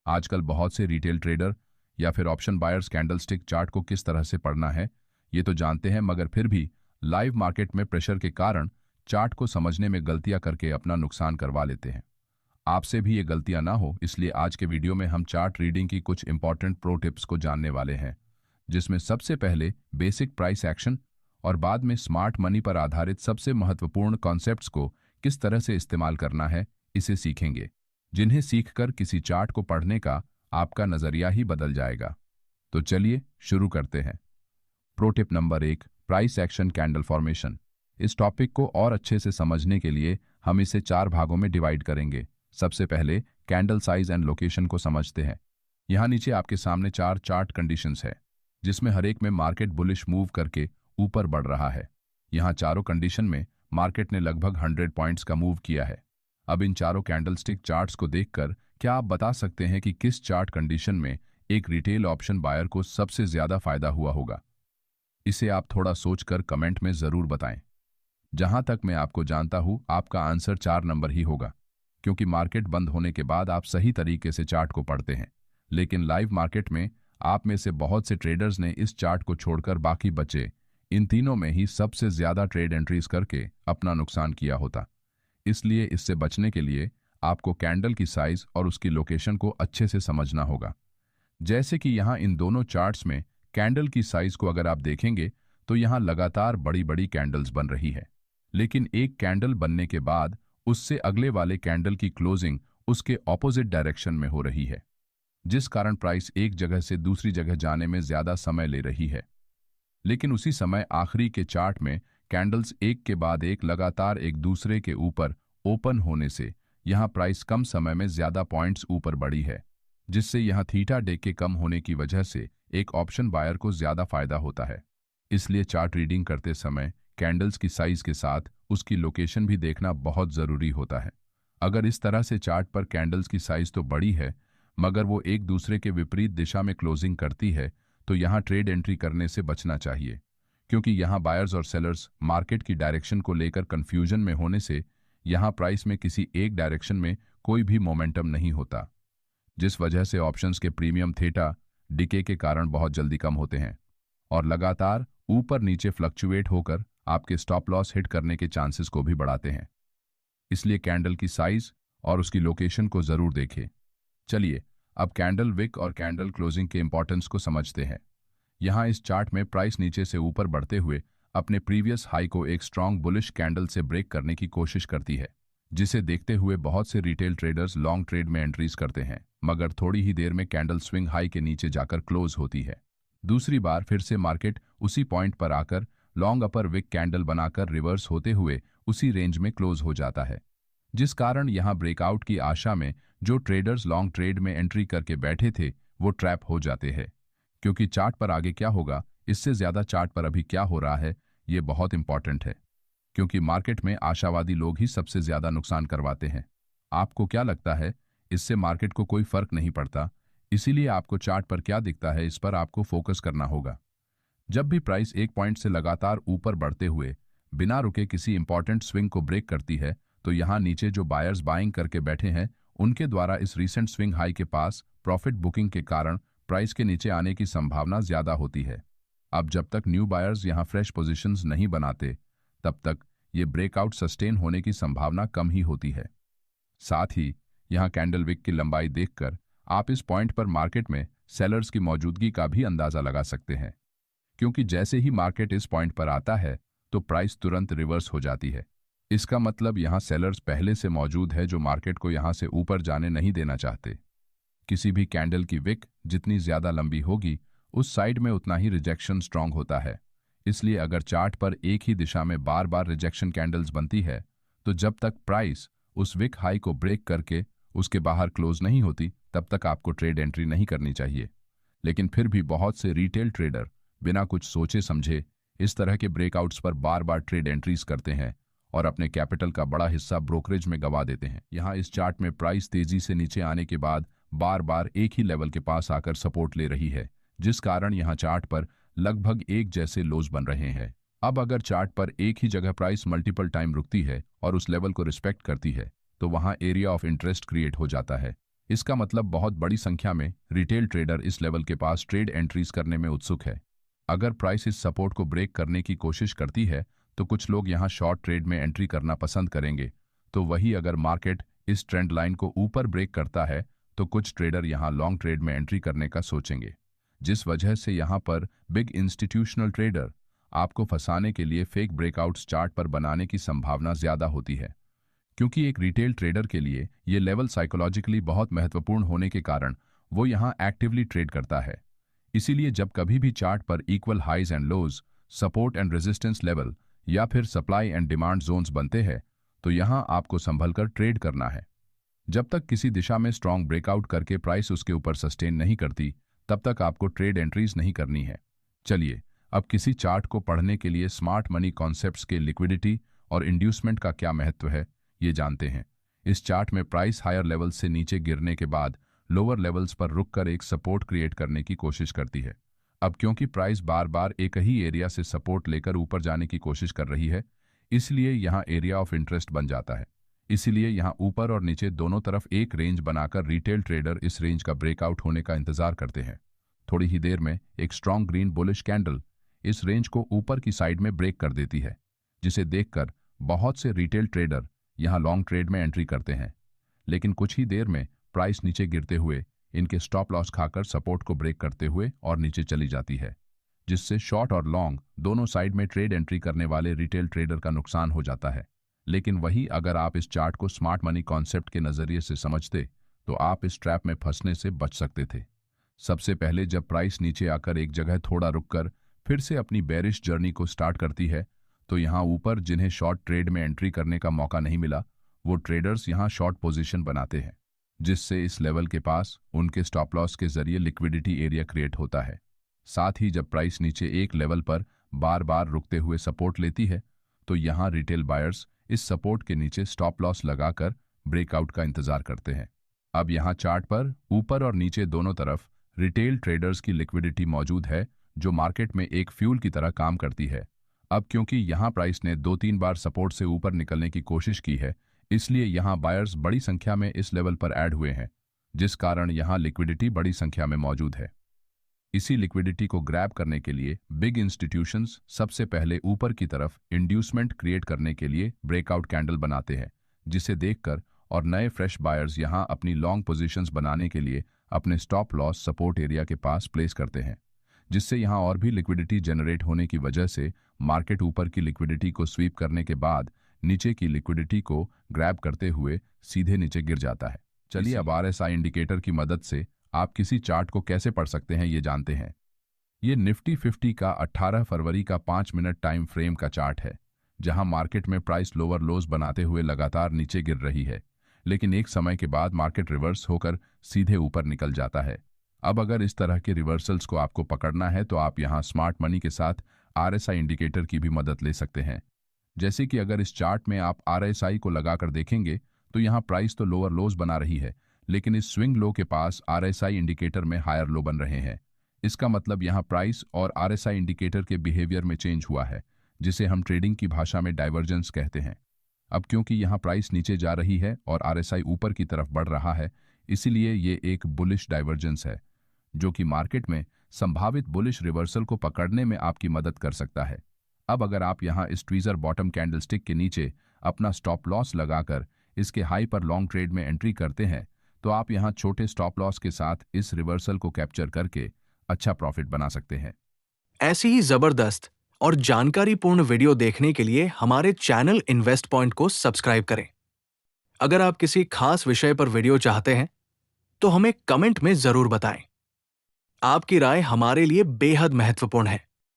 आजकल बहुत से रिटेल ट्रेडर या फिर ऑप्शन बायर्स कैंडलस्टिक चार्ट को किस तरह से पढ़ना है ये तो जानते हैं, मगर फिर भी लाइव मार्केट में प्रेशर के कारण चार्ट को समझने में गलतियां करके अपना नुकसान करवा लेते हैं। आपसे भी ये गलतियां ना हो, इसलिए आज के वीडियो में हम चार्ट रीडिंग की कुछ इंपॉर्टेंट प्रो टिप्स को जानने वाले हैं, जिसमें सबसे पहले बेसिक प्राइस एक्शन और बाद में स्मार्ट मनी पर आधारित सबसे महत्वपूर्ण कॉन्सेप्ट्स को किस तरह से इस्तेमाल करना है इसे सीखेंगे, जिन्हें सीखकर किसी चार्ट को पढ़ने का आपका नजरिया ही बदल जाएगा। तो चलिए शुरू करते हैं। Pro tip number 1, price action candle formation. इस टॉपिक को और अच्छे से समझने के लिए हम इसे 4 भागों में डिवाइड करेंगे। सबसे पहले कैंडल साइज एंड लोकेशन को समझते हैं। यहाँ नीचे आपके सामने 4 चार्ट कंडीशंस है, जिसमें हर एक में मार्केट बुलिश मूव करके ऊपर बढ़ रहा है। यहाँ चारों कंडीशन में मार्केट ने लगभग 100 पॉइंट्स का मूव किया है। अब इन चारों कैंडलस्टिक चार्ट्स को देखकर क्या आप बता सकते हैं कि किस चार्ट कंडीशन में एक रिटेल ऑप्शन बायर को सबसे ज्यादा फायदा हुआ होगा? इसे आप थोड़ा सोचकर कमेंट में जरूर बताएं। जहां तक मैं आपको जानता हूं, आपका आंसर 4 नंबर ही होगा, क्योंकि मार्केट बंद होने के बाद आप सही तरीके से चार्ट को पढ़ते हैं। लेकिन लाइव मार्केट में आप में से बहुत से ट्रेडर्स ने इस चार्ट को छोड़कर बाकी बचे इन तीनों में ही सबसे ज्यादा ट्रेड एंट्रीज करके अपना नुकसान किया होता। इसलिए इससे बचने के लिए आपको कैंडल की साइज और उसकी लोकेशन को अच्छे से समझना होगा। जैसे कि यहाँ इन दोनों चार्ट्स में कैंडल की साइज को अगर आप देखेंगे तो यहाँ लगातार बड़ी बड़ी कैंडल्स बन रही है, लेकिन एक कैंडल बनने के बाद उससे अगले वाले कैंडल की क्लोजिंग उसके ऑपोजिट डायरेक्शन में हो रही है, जिस कारण प्राइस एक जगह से दूसरी जगह जाने में ज्यादा समय ले रही है। लेकिन उसी समय आखिरी के चार्ट में कैंडल्स एक के बाद एक लगातार एक दूसरे के ऊपर ओपन होने से यहां प्राइस कम समय में ज्यादा पॉइंट्स ऊपर बढ़ी है, जिससे यहां थीटा डे के कम होने की वजह से एक ऑप्शन बायर को ज्यादा फायदा होता है। इसलिए चार्ट रीडिंग करते समय कैंडल्स की साइज के साथ उसकी लोकेशन भी देखना बहुत जरूरी होता है। अगर इस तरह से चार्ट पर कैंडल्स की साइज तो बड़ी है, मगर वो एक दूसरे के विपरीत दिशा में क्लोजिंग करती है, तो यहां ट्रेड एंट्री करने से बचना चाहिए, क्योंकि यहां बायर्स और सेलर्स मार्केट की डायरेक्शन को लेकर कंफ्यूजन में होने से यहां प्राइस में किसी एक डायरेक्शन में कोई भी मोमेंटम नहीं होता, जिस वजह से ऑप्शंस के प्रीमियम थीटा डिके के कारण बहुत जल्दी कम होते हैं और लगातार ऊपर नीचे फ्लक्चुएट होकर आपके स्टॉप लॉस हिट करने के चांसेस को भी बढ़ाते हैं। इसलिए कैंडल की साइज और उसकी लोकेशन को जरूर देखें। चलिए अब कैंडल विक और कैंडल क्लोजिंग के इंपॉर्टेंस को समझते हैं। यहां इस चार्ट में प्राइस नीचे से ऊपर बढ़ते हुए अपने प्रीवियस हाई को एक स्ट्रॉन्ग बुलिश कैंडल से ब्रेक करने की कोशिश करती है, जिसे देखते हुए बहुत से रिटेल ट्रेडर्स लॉन्ग ट्रेड में एंट्रीज करते हैं, मगर थोड़ी ही देर में कैंडल स्विंग हाई के नीचे जाकर क्लोज होती है। दूसरी बार फिर से मार्केट उसी पॉइंट पर आकर लॉन्ग अपर विक कैंडल बनाकर रिवर्स होते हुए उसी रेंज में क्लोज हो जाता है, जिस कारण यहां ब्रेकआउट की आशा में जो ट्रेडर्स लॉन्ग ट्रेड में एंट्री करके बैठे थे वो ट्रैप हो जाते हैं। क्योंकि चार्ट पर आगे क्या होगा इससे ज्यादा चार्ट पर अभी क्या हो रहा है ये बहुत इंपॉर्टेंट है, क्योंकि मार्केट में आशावादी लोग ही सबसे ज्यादा नुकसान करवाते हैं। आपको क्या लगता है? इससे मार्केट को कोई फर्क नहीं पड़ता, इसीलिए आपको चार्ट पर क्या दिखता है इस पर आपको फोकस करना होगा। जब भी प्राइस एक पॉइंट से लगातार ऊपर बढ़ते हुए बिना रुके किसी इंपॉर्टेंट स्विंग को ब्रेक करती है, तो यहां नीचे जो बायर्स बाइंग करके बैठे हैं उनके द्वारा इस रीसेंट स्विंग हाई के पास प्रॉफिट बुकिंग के कारण प्राइस के नीचे आने की संभावना ज्यादा होती है। अब जब तक न्यू बायर्स यहां फ्रेश पोजीशंस नहीं बनाते, तब तक ये ब्रेकआउट सस्टेन होने की संभावना कम ही होती है। साथ ही यहां कैंडल विक की लंबाई देखकर आप इस पॉइंट पर मार्केट में सेलर्स की मौजूदगी का भी अंदाजा लगा सकते हैं, क्योंकि जैसे ही मार्केट इस पॉइंट पर आता है तो प्राइस तुरंत रिवर्स हो जाती है। इसका मतलब यहां सेलर्स पहले से मौजूद है जो मार्केट को यहां से ऊपर जाने नहीं देना चाहते। किसी भी कैंडल की विक जितनी ज्यादा लंबी होगी उस साइड में उतना ही रिजेक्शन स्ट्रांग होता है। इसलिए अगर चार्ट पर एक ही दिशा में बार बार रिजेक्शन कैंडल्स बनती है, तो जब तक प्राइस उस विक हाई को ब्रेक करके उसके बाहर क्लोज नहीं होती तब तक आपको ट्रेड एंट्री नहीं करनी चाहिए। लेकिन फिर भी बहुत से रिटेल ट्रेडर बिना कुछ सोचे समझे इस तरह के ब्रेकआउट्स पर बार बार ट्रेड एंट्रीज करते हैं और अपने कैपिटल का बड़ा हिस्सा ब्रोकरेज में गंवा देते हैं। यहाँ इस चार्ट में प्राइस तेजी से नीचे आने के बाद बार बार एक ही लेवल के पास आकर सपोर्ट ले रही है, जिस कारण यहाँ चार्ट पर लगभग एक जैसे लोज बन रहे हैं। अब अगर चार्ट पर एक ही जगह प्राइस मल्टीपल टाइम रुकती है और उस लेवल को रिस्पेक्ट करती है, तो वहां एरिया ऑफ इंटरेस्ट क्रिएट हो जाता है। इसका मतलब बहुत बड़ी संख्या में रिटेल ट्रेडर इस लेवल के पास ट्रेड एंट्रीज करने में उत्सुक है। अगर प्राइस इस सपोर्ट को ब्रेक करने की कोशिश करती है तो कुछ लोग यहां शॉर्ट ट्रेड में एंट्री करना पसंद करेंगे, तो वही अगर मार्केट इस ट्रेंड लाइन को ऊपर ब्रेक करता है तो कुछ ट्रेडर यहां लॉन्ग ट्रेड में एंट्री करने का सोचेंगे, जिस वजह से यहां पर बिग इंस्टीट्यूशनल ट्रेडर आपको फंसाने के लिए फेक ब्रेकआउट्स चार्ट पर बनाने की संभावना ज्यादा होती है। क्योंकि एक रिटेल ट्रेडर के लिए ये लेवल साइकोलॉजिकली बहुत महत्वपूर्ण होने के कारण वो यहां एक्टिवली ट्रेड करता है। इसीलिए जब कभी भी चार्ट पर equal highs and lows, support and resistance level या फिर सप्लाई एंड डिमांड जोन्स बनते हैं तो यहां आपको संभल कर ट्रेड करना है। जब तक किसी दिशा में स्ट्रॉन्ग ब्रेकआउट करके प्राइस उसके ऊपर सस्टेन नहीं करती तब तक आपको ट्रेड एंट्रीज नहीं करनी है। चलिए अब किसी चार्ट को पढ़ने के लिए स्मार्ट मनी कॉन्सेप्ट्स के लिक्विडिटी और इंड्यूसमेंट का क्या महत्व है ये जानते हैं। इस चार्ट में प्राइस हायर लेवल से नीचे गिरने के बाद लोअर लेवल्स पर रुककर एक सपोर्ट क्रिएट करने की कोशिश करती है। अब क्योंकि प्राइस बार बार एक ही एरिया से सपोर्ट लेकर ऊपर जाने की कोशिश कर रही है, इसलिए यहां एरिया ऑफ इंटरेस्ट बन जाता है। इसीलिए यहां ऊपर और नीचे दोनों तरफ एक रेंज बनाकर रिटेल ट्रेडर इस रेंज का ब्रेकआउट होने का इंतजार करते हैं। थोड़ी ही देर में एक स्ट्रॉन्ग ग्रीन बुलिश कैंडल इस रेंज को ऊपर की साइड में ब्रेक कर देती है, जिसे देखकर बहुत से रिटेल ट्रेडर यहां लॉन्ग ट्रेड में एंट्री करते हैं। लेकिन कुछ ही देर में प्राइस नीचे गिरते हुए इनके स्टॉप लॉस खाकर सपोर्ट को ब्रेक करते हुए और नीचे चली जाती है, जिससे शॉर्ट और लॉन्ग दोनों साइड में ट्रेड एंट्री करने वाले रिटेल ट्रेडर का नुकसान हो जाता है। लेकिन वही अगर आप इस चार्ट को स्मार्ट मनी कॉन्सेप्ट के नजरिए से समझते तो आप इस ट्रैप में फंसने से बच सकते थे। सबसे पहले जब प्राइस नीचे आकर एक जगह थोड़ा रुककर फिर से अपनी बेरिश जर्नी को स्टार्ट करती है तो यहां ऊपर जिन्हें शॉर्ट ट्रेड में एंट्री करने का मौका नहीं मिला वो ट्रेडर्स यहां शॉर्ट पोजीशन बनाते हैं, जिससे इस लेवल के पास उनके स्टॉप लॉस के जरिए लिक्विडिटी एरिया क्रिएट होता है। साथ ही जब प्राइस नीचे एक लेवल पर बार बार रुकते हुए सपोर्ट लेती है तो यहां रिटेल बायर्स इस सपोर्ट के नीचे स्टॉप लॉस लगाकर ब्रेकआउट का इंतजार करते हैं। अब यहां चार्ट पर ऊपर और नीचे दोनों तरफ रिटेल ट्रेडर्स की लिक्विडिटी मौजूद है जो मार्केट में एक फ्यूल की तरह काम करती है। अब क्योंकि यहां प्राइस ने 2-3 बार सपोर्ट से ऊपर निकलने की कोशिश की है, इसलिए यहां बायर्स बड़ी संख्या में इस लेवल पर ऐड हुए हैं, जिस कारण यहां लिक्विडिटी बड़ी संख्या में मौजूद है। इसी लिक्विडिटी को ग्रैब करने के लिए बिग इंस्टीट्यूशंस सबसे पहले ऊपर की तरफ इंड्यूसमेंट क्रिएट करने के लिए ब्रेकआउट कैंडल बनाते हैं, जिसे देखकर और नए फ्रेश बायर्स यहां अपनी लॉन्ग पोजीशंस बनाने के लिए अपने स्टॉप लॉस सपोर्ट एरिया के पास प्लेस करते हैं, जिससे यहां और भी लिक्विडिटी जनरेट होने की वजह से मार्केट ऊपर की लिक्विडिटी को स्वीप करने के बाद नीचे की लिक्विडिटी को ग्रैब करते हुए सीधे नीचे गिर जाता है। चलिए अब आरएसआई इंडिकेटर की मदद से आप किसी चार्ट को कैसे पढ़ सकते हैं ये जानते हैं। ये निफ्टी 50 का 18 फरवरी का 5 मिनट टाइम फ्रेम का चार्ट है, जहां मार्केट में प्राइस लोअर लोज बनाते हुए लगातार नीचे गिर रही है, लेकिन एक समय के बाद मार्केट रिवर्स होकर सीधे ऊपर निकल जाता है। अब अगर इस तरह के रिवर्सल्स को आपको पकड़ना है तो आप यहां स्मार्ट मनी के साथ आरएसआई इंडिकेटर की भी मदद ले सकते हैं। जैसे कि अगर इस चार्ट में आप आरएसआई को लगाकर देखेंगे तो यहां प्राइस तो लोअर लोज बना रही है, लेकिन इस स्विंग लो के पास आरएसआई इंडिकेटर में हायर लो बन रहे हैं। इसका मतलब यहां प्राइस और आरएसआई इंडिकेटर के बिहेवियर में चेंज हुआ है, जिसे हम ट्रेडिंग की भाषा में डाइवर्जेंस कहते हैं। अब क्योंकि यहां प्राइस नीचे जा रही है और आरएसआई ऊपर की तरफ बढ़ रहा है, इसीलिए ये एक बुलिश डाइवर्जेंस है, जो कि मार्केट में संभावित बुलिश रिवर्सल को पकड़ने में आपकी मदद कर सकता है। अब अगर आप यहां इस ट्वीजर बॉटम कैंडलस्टिक के नीचे अपना स्टॉप लॉस लगाकर इसके हाई पर लॉन्ग ट्रेड में एंट्री करते हैं तो आप यहां छोटे स्टॉप लॉस के साथ इस रिवर्सल को कैप्चर करके अच्छा प्रॉफिट बना सकते हैं। ऐसी ही जबरदस्त और जानकारीपूर्ण वीडियो देखने के लिए हमारे चैनल इन्वेस्ट पॉइंट को सब्सक्राइब करें। अगर आप किसी खास विषय पर वीडियो चाहते हैं तो हमें कमेंट में जरूर बताएं। आपकी राय हमारे लिए बेहद महत्वपूर्ण है।